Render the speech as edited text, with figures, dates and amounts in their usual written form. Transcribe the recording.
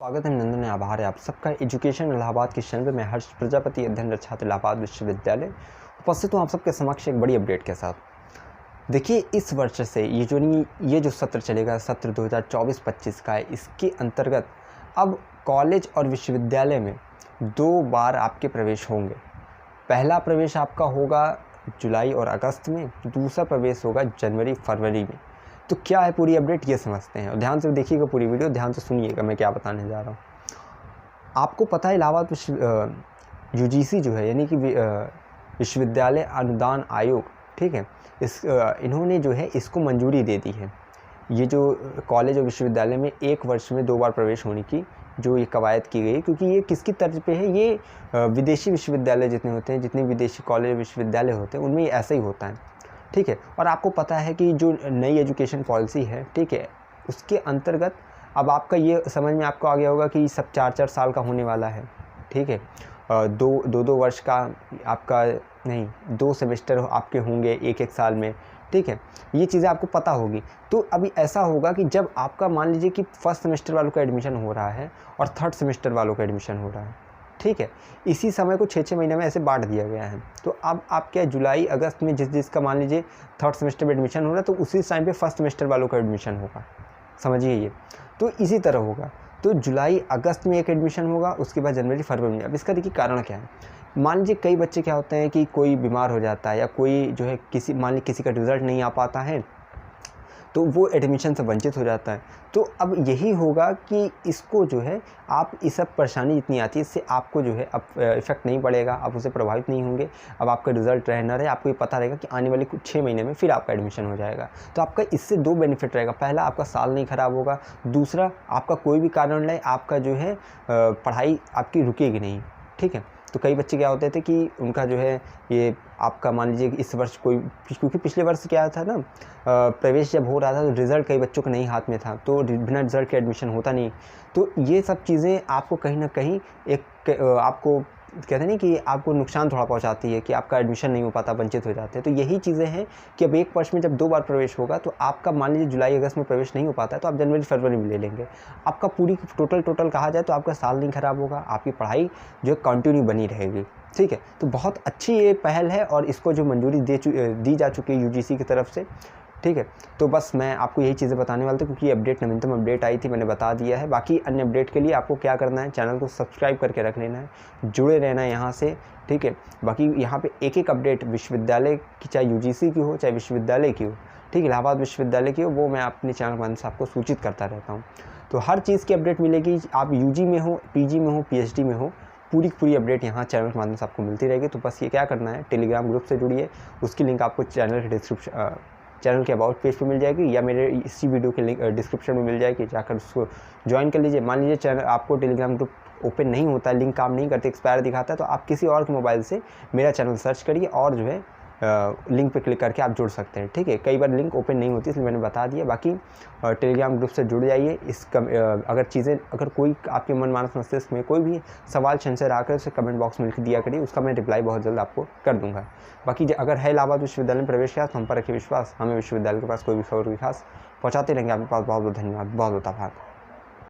स्वागत है, नंदन है, आभार है आप सबका एजुकेशन इलाहाबाद के चैनल पे। मैं हर्ष प्रजापति, अध्ययनरत छात्र, इलाहाबाद विश्वविद्यालय, उपस्थित हूँ आप सबके समक्ष एक बड़ी अपडेट के साथ। देखिए, इस वर्ष से ये जो सत्र चलेगा, सत्र 2024-25 का है, इसके अंतर्गत अब कॉलेज और विश्वविद्यालय में 2 बार आपके प्रवेश होंगे। पहला प्रवेश आपका होगा जुलाई और अगस्त में, दूसरा प्रवेश होगा जनवरी फरवरी में। तो क्या है पूरी अपडेट, ये समझते हैं और ध्यान से देखिएगा पूरी वीडियो, ध्यान से सुनिएगा मैं क्या बताने जा रहा हूँ। आपको पता है इलाहाबाद यूजीसी जो है, यानी कि विश्वविद्यालय अनुदान आयोग, ठीक है, इन्होंने जो है इसको मंजूरी दे दी है। ये जो कॉलेज और विश्वविद्यालय में एक वर्ष में 2 बार प्रवेश होने की जो ये कवायद की गई, क्योंकि ये किसकी तर्ज पे है, ये विदेशी विश्वविद्यालय जितने होते हैं, जितने विदेशी कॉलेज और विश्वविद्यालय होते हैं, उनमें ये ऐसा ही होता है, ठीक है। और आपको पता है कि जो नई एजुकेशन पॉलिसी है, ठीक है, उसके अंतर्गत अब आपका ये समझ में आपको आ गया होगा कि सब 4-4 साल का होने वाला है, ठीक है। 2 वर्ष का आपका नहीं, 2 सेमेस्टर आपके होंगे एक साल में, ठीक है। ये चीज़ें आपको पता होगी। तो अभी ऐसा होगा कि जब आपका मान लीजिए कि फर्स्ट सेमेस्टर वालों का एडमिशन हो रहा है और थर्ड सेमेस्टर वालों का एडमिशन हो रहा है, ठीक है, इसी समय को 6-6 महीने में ऐसे बांट दिया गया है। तो अब आप क्या जुलाई अगस्त में जिसका मान लीजिए थर्ड सेमेस्टर में एडमिशन हो रहा है, तो उसी टाइम पे फर्स्ट सेमेस्टर वालों का एडमिशन होगा, समझिए ये। तो इसी तरह होगा, तो जुलाई अगस्त में एक एडमिशन होगा, उसके बाद जनवरी फरवरी में। अब इसका देखिए कारण क्या है। मान लीजिए कई बच्चे क्या होते हैं कि कोई बीमार हो जाता है या कोई जो है मान लीजिए किसी का रिज़ल्ट नहीं आ पाता है, तो वो एडमिशन से वंचित हो जाता है। तो अब यही होगा कि इसको जो है आप इस सब परेशानी जितनी आती है, इससे आपको जो है अब इफ़ेक्ट नहीं पड़ेगा, आप उससे प्रभावित नहीं होंगे। अब आपका रिज़ल्ट रहे ना रहे, आपको ये पता रहेगा कि आने वाले कुछ 6 महीने में फिर आपका एडमिशन हो जाएगा। तो आपका इससे 2 बेनिफिट रहेगा। पहला, आपका साल नहीं ख़राब होगा। दूसरा, आपका कोई भी कारण रहे, आपका जो है पढ़ाई आपकी रुकेगी नहीं, ठीक है। तो कई बच्चे क्या होते थे कि उनका जो है ये आपका मान लीजिए इस वर्ष कोई, क्योंकि पिछले वर्ष क्या था ना, प्रवेश जब हो रहा था तो रिज़ल्ट कई बच्चों के नहीं हाथ में था, तो बिना रिज़ल्ट के एडमिशन होता नहीं। तो ये सब चीज़ें आपको कहीं ना कहीं एक आपको कहते हैं नहीं कि आपको नुकसान थोड़ा पहुंचाती है कि आपका एडमिशन नहीं हो पाता, वंचित हो जाते हैं। तो यही चीज़ें हैं कि अब एक वर्ष में जब 2 बार प्रवेश होगा, तो आपका मान लीजिए जुलाई अगस्त में प्रवेश नहीं हो पाता है, तो आप जनवरी फरवरी में ले लेंगे। आपका पूरी टोटल कहा जाए तो आपका साल नहीं ख़राब होगा, आपकी पढ़ाई जो है कंटिन्यू बनी रहेगी, ठीक है। तो बहुत अच्छी ये पहल है और इसको जो मंजूरी दी जा चुकी है यूजीसी की तरफ से, ठीक है। तो बस मैं आपको यही चीज़ें बताने वाला था, क्योंकि ये अपडेट नवीनतम अपडेट आई थी, मैंने बता दिया है। बाकी अन्य अपडेट के लिए आपको क्या करना है, चैनल को सब्सक्राइब करके रख लेना है, जुड़े रहना है यहाँ से, ठीक है। बाकी यहाँ पे एक अपडेट विश्वविद्यालय की, चाहे यूजीसी की हो चाहे विश्वविद्यालय की हो, ठीक है, इलाहाबाद विश्वविद्यालय की हो, वो मैं अपने चैनल के माध्यम से आपको सूचित करता रहता हूँ। तो हर चीज़ की अपडेट मिलेगी, आप यूजी में हो, पीजी में हो, पीएचडी में हो, पूरी अपडेट यहाँ चैनल के माध्यम से आपको मिलती रहेगी। तो बस ये क्या करना है, टेलीग्राम ग्रुप से जुड़िए, उसकी लिंक आपको चैनल के अबाउट पेज पे मिल जाएगी, या मेरे इसी वीडियो के लिंक डिस्क्रिप्शन में मिल जाएगी, जाकर उसको ज्वाइन कर लीजिए। मान लीजिए चैनल आपको टेलीग्राम ग्रुप ओपन नहीं होता है, लिंक काम नहीं करते, एक्सपायर दिखाता है, तो आप किसी और के मोबाइल से मेरा चैनल सर्च करिए और जो है लिंक पे क्लिक करके आप जुड़ सकते हैं, ठीक है। कई बार लिंक ओपन नहीं होती, इसलिए मैंने बता दिया। बाकी टेलीग्राम ग्रुप से जुड़ जाइए। अगर कोई आपके मन मानस मस्तिष्क में कोई भी सवाल संशय आकर उसे कमेंट बॉक्स में लिख दिया करिए, उसका मैं रिप्लाई बहुत जल्द आपको कर दूंगा। बाकी अगर है इलाहाबाद विश्वविद्यालय में प्रवेश किया तो हम पर रखिए विश्वास, हमें विश्वविद्यालय के पास कोई भी खबर खास पहुँचाते रहेंगे आपके पास। बहुत बहुत धन्यवाद, बहुत बहुत आभार।